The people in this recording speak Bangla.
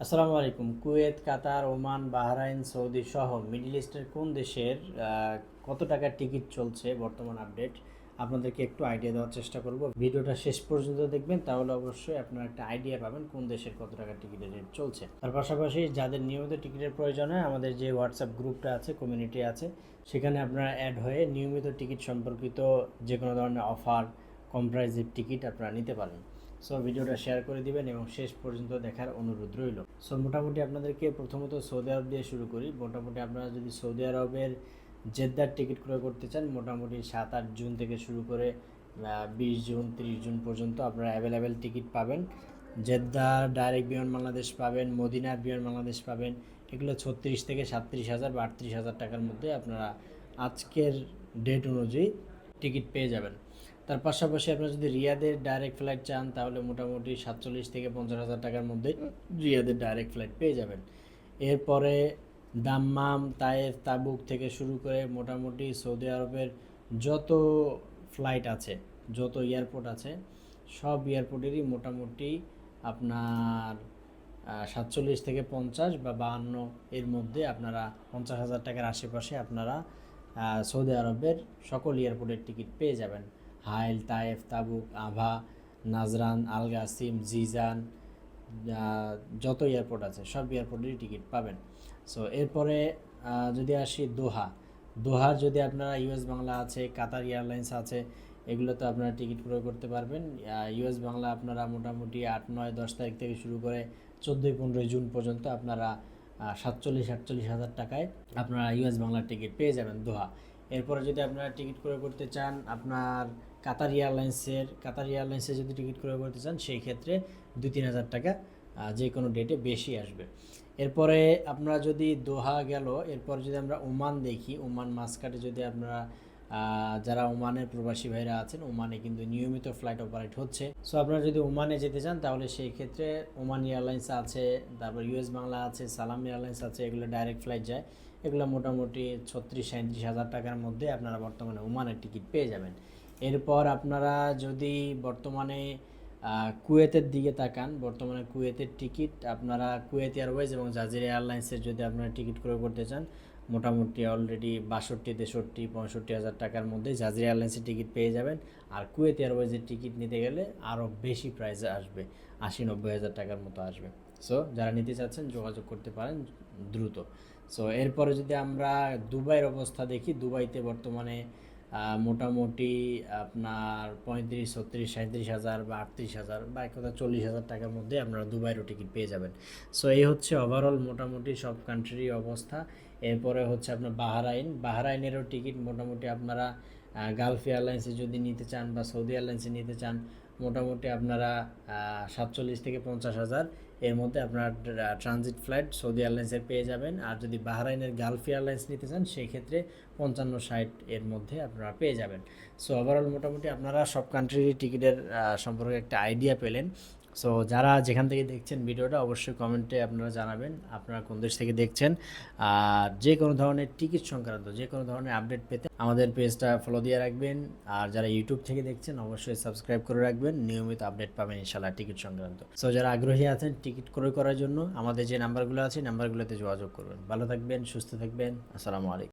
আসসালামু আলাইকুম। কুয়েত, কাতার, ওমান, বাহরাইন, সৌদি সহ মিডল ইস্টের কোন দেশের কত টাকার টিকিট চলছে বর্তমান আপডেট আপনাদেরকে একটু আইডিয়া দেওয়ার চেষ্টা করব। ভিডিওটা শেষ পর্যন্ত দেখবেন, তাহলে অবশ্যই আপনারা একটা আইডিয়া পাবেন কোন দেশের কত টাকার টিকিটের রেট চলছে। তার পাশাপাশি যাদের নিয়মিত টিকিটের প্রয়োজন হয়, আমাদের যে হোয়াটসঅ্যাপ গ্রুপটা আছে, কমিউনিটি আছে, সেখানে আপনারা অ্যাড হয়ে নিয়মিত টিকিট সম্পর্কিত যে কোনো ধরনের অফার, কম্প্রাইজিভ টিকিট আপনারা নিতে পারেন। সো ভিডিওটা শেয়ার করে দিবেন এবং শেষ পর্যন্ত দেখার অনুরোধ রইল। সো মোটামুটি আপনাদেরকে প্রথমত সৌদি আরব দিয়ে শুরু করি। মোটামুটি আপনারা যদি সৌদি আরবের জেদ্দার টিকিট ক্রয় করতে চান, মোটামুটি 7-8 জুন থেকে শুরু করে 20 জুন 30 জুন পর্যন্ত আপনারা অ্যাভেলেবেল টিকিট পাবেন। জেদ্দার ডাইরেক্ট বিমান বাংলাদেশ পাবেন, মদিনার বিমান বাংলাদেশ পাবেন। এগুলো 36 থেকে 37 হাজার বা 38 হাজার টাকার মধ্যে আপনারা আজকের ডেট অনুযায়ী টিকিট পেয়ে যাবেন। তার পাশাপাশি আপনারা যদি রিয়াদের ডাইরেক্ট ফ্লাইট চান, তাহলে মোটামুটি 47 থেকে 50 হাজার টাকার মধ্যে রিয়াদের ডাইরেক্ট ফ্লাইট পেয়ে যাবেন। এরপরে দাম্মাম, তায়েফ, তাবুক থেকে শুরু করে মোটামুটি সৌদি আরবের যত ফ্লাইট আছে, যত এয়ারপোর্ট আছে, সব এয়ারপোর্টেরই মোটামুটি আপনার 47 থেকে 50 বা 52 এর মধ্যে আপনারা 50 হাজার টাকার আশেপাশে আপনারা সৌদি আরবের সকল এয়ারপোর্টের টিকিট পেয়ে যাবেন। হাইল, তায়েফ, তাবুক, আভা, নাজরান, আল গাসিম, জিজান, যত এয়ারপোর্ট আছে সব এয়ারপোর্টেরই টিকিট পাবেন। সো এরপরে যদি আসি দোহার যদি আপনারা ইউএস বাংলা আছে, কাতার এয়ারলাইন্স আছে, এগুলোতে আপনারা টিকিট ক্রয় করতে পারবেন। ইউএস বাংলা আপনারা মোটামুটি 8, 9, 10 তারিখ থেকে শুরু করে 14-15 জুন পর্যন্ত আপনারা 47-48 হাজার টাকায় আপনারা ইউএস বাংলার টিকিট পেয়ে যাবেন দোহা। এরপরে যদি আপনারা টিকিট ক্রয় করতে চান আপনার কাতার এয়ারলাইন্সে যদি টিকিট ক্রয় করতে চান, সেই ক্ষেত্রে 2-3 হাজার টাকা যে কোনো ডেটে বেশি আসবে। এরপরে আপনারা যদি দোহা গেল, এরপর যদি আমরা ওমান দেখি, ওমান মাসকাটে যদি আপনারা যারা ওমানের প্রবাসী ভাইরা আছেন, ওমানে কিন্তু নিয়মিত ফ্লাইট অপারেট হচ্ছে। সো আপনারা যদি ওমানে যেতে চান, তাহলে সেই ক্ষেত্রে ওমান এয়ারলাইন্স আছে, তারপর ইউএস বাংলা আছে, সালাম এয়ারলাইন্স আছে, এগুলো ডাইরেক্ট ফ্লাইট যায়। এগুলো মোটামুটি 36-37 হাজার টাকার মধ্যে আপনারা বর্তমানে ওমানের টিকিট পেয়ে যাবেন। এরপর আপনারা যদি বর্তমানে কুয়েতের দিকে তাকান, বর্তমানে কুয়েতের টিকিট আপনারা কুয়েত এয়ারওয়েজ এবং জাজিরা এয়ারলাইন্সের যদি আপনারা টিকিট ক্রয় করতে চান, মোটামুটি অলরেডি 62, 63, 65 হাজার টাকার মধ্যে জাজিরা এয়ারলাইন্সের টিকিট পেয়ে যাবেন। আর কুয়েত এয়ারওয়েজের টিকিট নিতে গেলে আরও বেশি প্রাইসে আসবে, 80-90 হাজার টাকার মতো আসবে। সো যারা নিতে চাচ্ছেন যোগাযোগ করতে পারেন দ্রুত। সো এরপরে যদি আমরা দুবাইয়ের অবস্থা দেখি, দুবাইতে বর্তমানে মোটামুটি আপনার 35, 36, 37 হাজার বা 38 হাজার বা এক কথা 40 হাজার টাকার মধ্যে আপনারা দুবাইয়েরও টিকিট পেয়ে যাবেন। সো এই হচ্ছে ওভারঅল মোটামুটি সব কান্ট্রিরই অবস্থা। এরপরে হচ্ছে আপনার বাহরাইনেরও টিকিট মোটামুটি আপনারা গালফ এয়ারলাইন্সে যদি নিতে চান বা সৌদি এয়ারলাইন্সে নিতে চান, মোটামুটি আপনারা 47 থেকে 50 হাজার এর মধ্যে আপনার ট্রানজিট ফ্লাইট সৌদি এয়ারলাইন্সের পেয়ে যাবেন। আর যদি বাহরাইনের গালফ এয়ারলাইন্স নিতে চান, সেই ক্ষেত্রে 55-60 এর মধ্যে আপনারা পেয়ে যাবেন। সো ওভারঅল মোটামুটি আপনারা সব কান্ট্রির টিকিটের সম্পর্কে একটা আইডিয়া পেলেন। সো যারা যেখান থেকে দেখছেন ভিডিওটা, অবশ্যই কমেন্টে আপনারা জানাবেন আপনারা কোন দেশ থেকে দেখছেন। আর যে কোনো ধরনের টিকিট সংক্রান্ত যে কোনো ধরনের আপডেট পেতে আমাদের পেজটা ফলো দিয়ে রাখবেন। আর যারা ইউটিউব থেকে দেখছেন, অবশ্যই সাবস্ক্রাইব করে রাখবেন, নিয়মিত আপডেট পাবেন ইনশাআল্লাহ টিকিট সংক্রান্ত। সো যারা আগ্রহী আছেন টিকিট ক্রয় করার জন্য, আমাদের যে নাম্বারগুলো আছে নাম্বারগুলোতে যোগাযোগ করবেন। ভালো থাকবেন, সুস্থ থাকবেন। আসসালামু আলাইকুম।